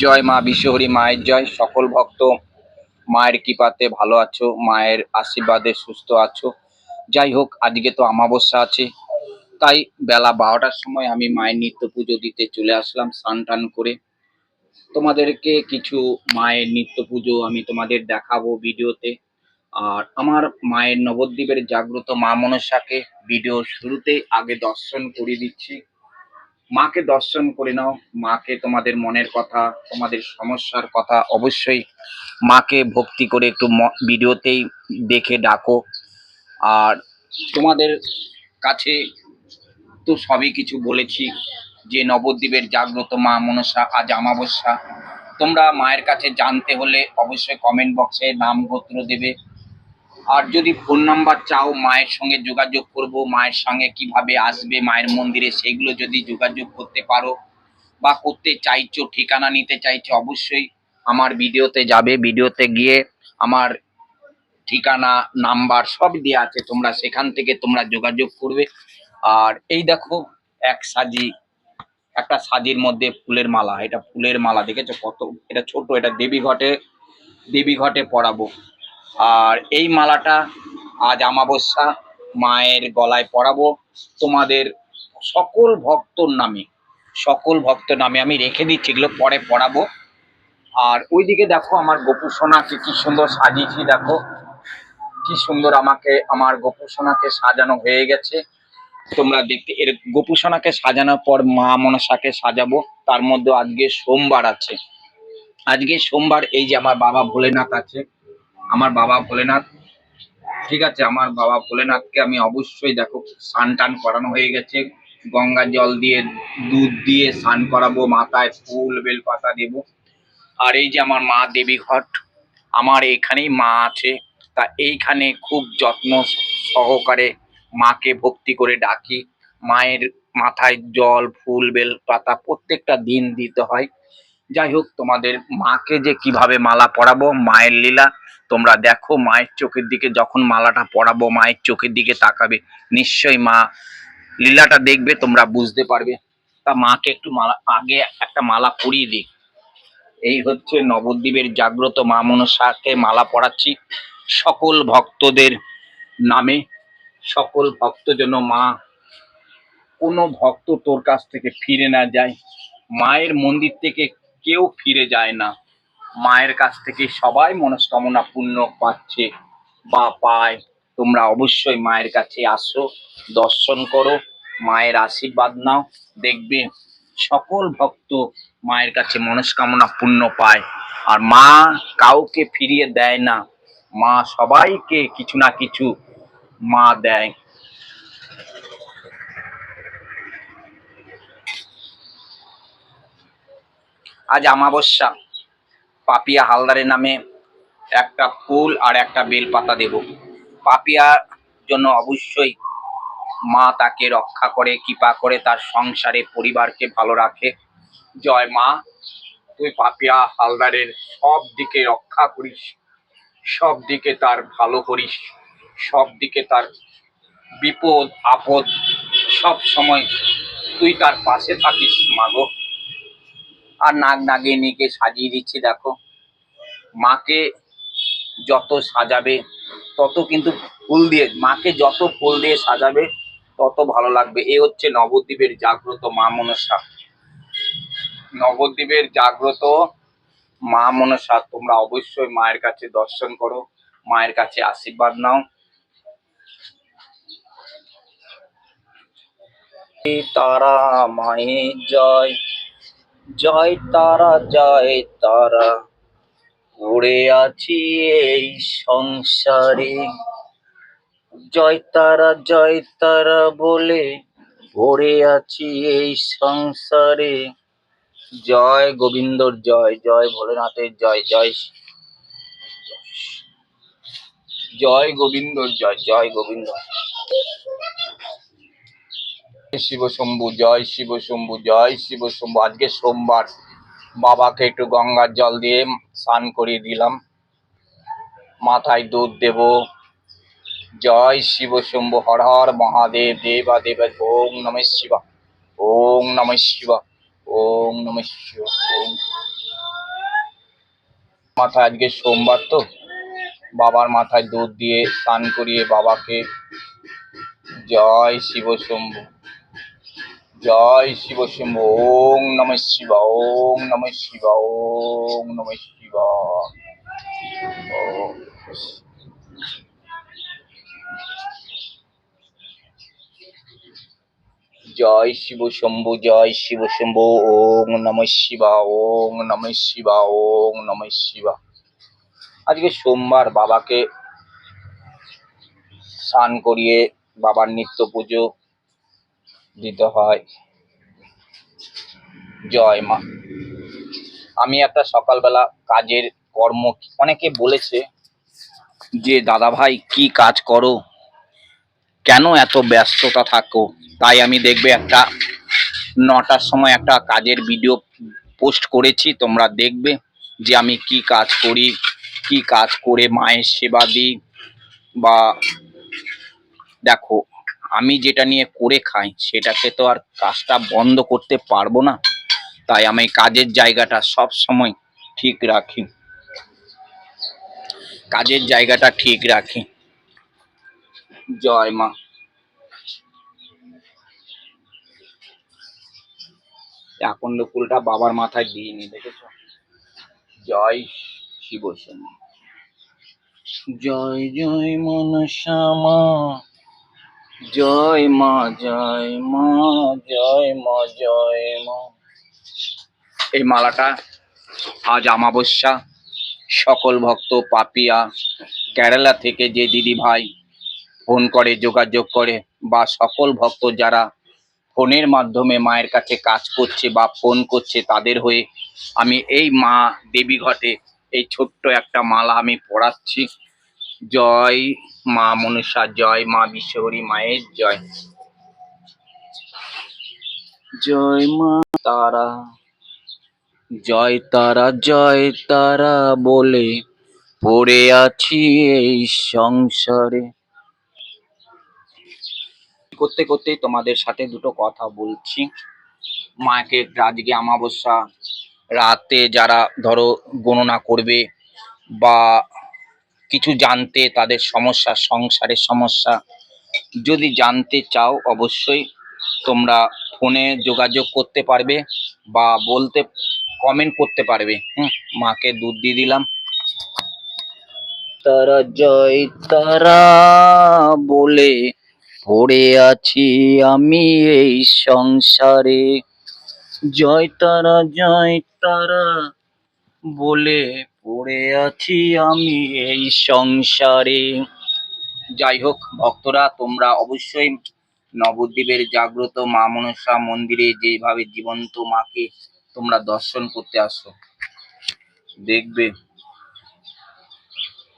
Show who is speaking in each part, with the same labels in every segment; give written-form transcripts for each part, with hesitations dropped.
Speaker 1: জয় মা বিশ্বহরি মায়ের জয়। সকল ভক্ত মায়ের কৃপাতে ভালো আছো, মায়ের আশীর্বাদে সুস্থ আছো। যাই হোক, আজকে তো অমাবস্যা আছে, তাই বেলা 12টার সময় আমি মায়ের নিত্য পুজো দিতে চলে আসলাম স্নান টান করে। তোমাদেরকে কিছু মায়ের নিত্য পুজো আমি তোমাদের দেখাবো ভিডিওতে। আর আমার মায়ের নবদ্বীপের জাগ্রত মা মনসাকে ভিডিও শুরুতেই আগে দর্শন করিয়ে দিচ্ছি। মাকে দর্শন করে নাও। মাকে তোমাদের মনের কথা, তোমাদের সমস্যার কথা অবশ্যই মাকে ভক্তি করে একটু ভিডিওতেই দেখে ডাকো। আর তোমাদের কাছে তো সবই কিছু বলেছি যে নবদ্বীপের জাগ্রত মা মনসা আজ অমাবস্যা। তোমরা মায়ের কাছে জানতে হলে অবশ্যই কমেন্ট বক্সে নাম গোত্র দেবে। আর যদি ফোন নাম্বার চাও, মায়ের সঙ্গে যোগাযোগ করব, মায়ের সঙ্গে কিভাবে আসবে মায়ের মন্দিরে, সেগুলো যদি যোগাযোগ করতে পারো বা করতে চাইছো, ঠিকানা নিতে চাইছো, অবশ্যই আমার ভিডিওতে যাবে। ভিডিওতে গিয়ে আমার ঠিকানা নাম্বার সব দেওয়া আছে, তোমরা সেখান থেকে তোমরা যোগাযোগ করবে। আর এই দেখো একটা সাজির মধ্যে ফুলের মালা, এটা ফুলের মালা দেখেছো কত, এটা ছোট, এটা দেবী ঘটে পরাবো। আর এই মালাটা আজ অমাবস্যা মায়ের গলায় পরাবো তোমাদের সকল ভক্তর নামে আমি রেখে দিচ্ছি, এগুলো পরে পরাবো। আর ওইদিকে দেখো আমার গোপু সোনাকে কি সুন্দর সাজিয়েছি, দেখো কি সুন্দর আমাকে আমার গোপু সোনাকে সাজানো হয়ে গেছে। তোমরা দেখতে, এর গোপু সোনাকে সাজানোর পর মা মনসাকে সাজাবো। তার মধ্যে আজকে সোমবার আছে, আজকে সোমবার। এই যে আমার বাবা ভোলেনাথ আছে, আমার বাবা ভোলেনাথ, ঠিক আছে, আমার বাবা ভোলেনাথকে আমি অবশ্যই দেখো স্নান টান করানো হয়ে গেছে, গঙ্গা জল দিয়ে দুধ দিয়ে স্নান করাবো, মাথায় ফুল বেলপাতা দেব। আর এই যে আমার মা দেবী ঘট, আমার এইখানেই মা আছে, তা এইখানে খুব যত্ন সহকারে মাকে ভক্তি করে ডাকি। মায়ের মাথায় জল ফুল বেলপাতা প্রত্যেকটা দিন দিতে হয়। যাই হোক, তোমাদের মাকে যে কিভাবে মালা পরাবো, মায়ের লীলা তোমরা দেখো। মায়ের চোখের দিকে যখন মালাটা পরাবো, মায়ের চোখের দিকে তাকাবে, নিশ্চয়ই মা লীলাটা দেখবে, তোমরা বুঝতে পারবে। তা মাকে একটু মালা, আগে একটা মালা পরিয়ে দিই। এই হচ্ছে নবদ্বীপের জাগ্রত মা মনসাকে মালা পরাচ্ছি সকল ভক্তদের নামে। সকল ভক্ত যেন মা, কোনো ভক্ত তোর কাছ থেকে ফিরে না যায়। মায়ের মন্দির থেকে কেউ ফিরে যায় না, মায়ের কাছ থেকে সবাই মনস্কামনা পূর্ণ পাচ্ছে বা পায়। তোমরা অবশ্যই মায়ের কাছে আসো, দর্শন করো, মায়ের আশীর্বাদ নাও, দেখবে সকল ভক্ত মায়ের কাছে মনস্কামনা পূর্ণ পায়। আর মা কাউকে ফিরিয়ে দেয় না, মা সবাইকে কিছু না কিছু মা দেয়। আজ অমাবস্যা, পাপিয়া হালদারের নামে একটা ফুল আর একটা বেলপাতা দেব। পাপিয়ার জন্য অবশ্যই মা তাকে রক্ষা করে, কৃপা করে, তার সংসারে পরিবারকে ভালো রাখে। জয় মা, তুই পাপিয়া হালদারের সব দিকে রক্ষা করিস, সব দিকে তার ভালো করিস, সব দিকে তার বিপদ আপদ সব সময় তুই তার পাশে থাকিস মাগো। আর নাগ নাগিনীকে সাজিয়ে দিচ্ছি দেখো। মাকে যত সাজাবে তত কিন্তু ফুল দিয়ে, মাকে যত ফুল দিয়ে সাজাবে তত ভালো লাগবে। এ হচ্ছে নবদ্বীপের জাগ্রত মা মনসা, নবদ্বীপের জাগ্রত মা মনসা। তোমরা অবশ্যই মায়ের কাছে দর্শন করো, মায়ের কাছে আশীর্বাদ নাও। তারা মায়ের জয়, জয় তারা, জয় তারা, পড়ে আছি এই সংসারে, জয় তারা বলে পড়ে আছি এই সংসারে। জয় গোবিন্দর জয়, জয় ভোলেনাথের জয়, জয় জয় গোবিন্দর জয়, জয় গোবিন্দ। শিব শম্ভু, জয় শিব শম্ভু, জয় শিব শম্ভু। আজকে সোমবার, বাবাকে একটু গঙ্গার জল দিয়ে স্নান করিয়ে দিলাম, মাথায় দুধ দেব। জয় শিব শম্ভু, হর হর মহাদেব, দেবা দেব, ওম নমঃ শিবা, ওম নমঃ শিবা, ওম নমঃ শিবা, ওম। মাথায় আজকে সোমবার তো বাবার মাথায় দুধ দিয়ে স্নান করিয়ে বাবাকে জয় শিব শম্ভু, জয় শিব শম্ভু। ওং নমঃ শিবা, ওং নমঃ শিবা, ওং নমঃ শিবা। জয় শিব শম্ভু, জয় শিব শম্ভু। ওং নমঃ শিবা, ওং নমঃ শিবা, ওং নমঃ শিবা। আজকে সোমবার বাবাকে স্নান করিয়ে বাবার নিত্য পুজো দিতে হয়। জয় মা। আমি একটা সকালবেলা কাজের কর্ম, অনেকে বলেছে যে দাদা ভাই কি কাজ করো, কেন এত ব্যস্ততা থাকো, তাই আমি দেখবে একটা 9টার সময় একটা কাজের ভিডিও পোস্ট করেছি, তোমরা দেখবে যে আমি কি কাজ করি, কি কাজ করে মায়ের সেবা দিই। বা দেখো, আমি যেটা নিয়ে করে খাই সেটাকে তো আর কাজটা বন্ধ করতে পারবো না, তাই আমি কাজের জায়গাটা সব সময় ঠিক রাখি, কাজের জায়গাটা ঠিক রাখি। জয় মা। আকন্দ ফুলটা বাবার মাথায় দিইনি, দেখেছো? জয় শিব শম্ভু। জয় জয় মনসা মা, জয় মা, জয় মা, জয় মা, জয় মা। এই মালাটা আজ অমাবস্যা, সকল ভক্ত পাপিয়া কেরালা থেকে যে দিদি ভাই ফোন করে, যোগাযোগ করে, বা সকল ভক্ত যারা ফোনের মাধ্যমে মায়ের কাছে কাজ করছে বা ফোন করছে, তাদের হয়ে আমি এই মা দেবী ঘটে এই ছোট্ট একটা মালা আমি পড়াচ্ছি। জয় মা মনসা, জয় মা বিশ্বহরী মায়ের জয়। জয় মা তারা, জয় তারা, জয় তারা বলে পড়ে আছি এই সংসারে। করতে করতেই তোমাদের সাথে দুটো কথা বলছি। মাকে আজকে অমাবস্যা রাতে যারা ধরো গণনা করবে বা কিছু জানতে, তাদের সমস্যা, সংসারের সমস্যা যদি জানতে চাও, অবশ্যই তোমরা ফোনে যোগাযোগ করতে পারবে বা বলতে, কমেন্ট করতে পারবে। মাকে দুধ দিয়ে দিলাম। তারা, জয় তারা বলে পড়ে আছি আমি এই সংসারে। জয় তারা, জয় তারা বলে পড়ে আছি আমি এই সংসারে। যাই হোক ভক্তরা, তোমরা অবশ্যই নবদ্বীপের জাগ্রত মা মনসা মন্দিরে যেভাবে জীবন্ত মাকে তোমরা দর্শন করতে আসো, দেখবে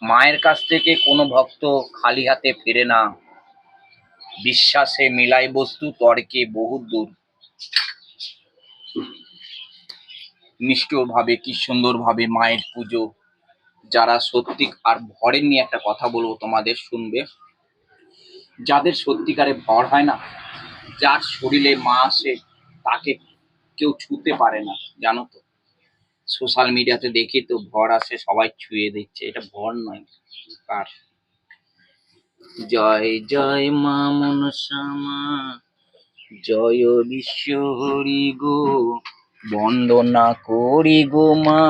Speaker 1: মায়ের কাছ থেকে কোনো ভক্ত খালি হাতে ফেরে না। বিশ্বাসে মিলাই বস্তু, তর্কে বহু দূর। নিষ্ঠুরভাবে কি সুন্দরভাবে মায়ের পুজো, যারা সত্যি আর ভরের নিয়ে একটা কথা বলবো তোমাদের, শুনবে। যাদের সত্যিকারে ভর হয় না, যার শরীরে মা আসে, তাকে কেউ ছুঁতে পারে না, জানো তো? সোশ্যাল মিডিয়াতে দেখি তো ভর আসে, সবাই ছুঁয়ে দিচ্ছে, এটা ভর নয়। কার? জয় জয় মা মনসা মা, জয় বিশ্বহরি গো, বন্দনা করি গো মা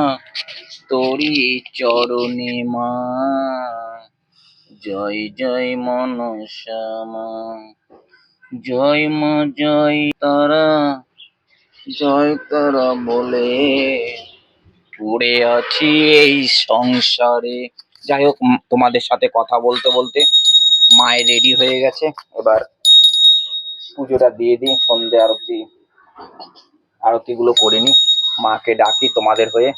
Speaker 1: তোরি চরণে মা। জয় জয় মনসা মা, জয় মা, জয় তারা, জয় তারা বলে পড়ে আছি এই সংসারে। যাই হোক, তোমাদের সাথে কথা বলতে বলতে মায়ের রেডি হয়ে গেছে, এবার পুজোটা দিয়ে দিই। সন্ধ্যে আরতি, আরতিগুলো করে নি, মাকে ডাকি তোমাদের হয়ে।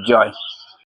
Speaker 1: জয়।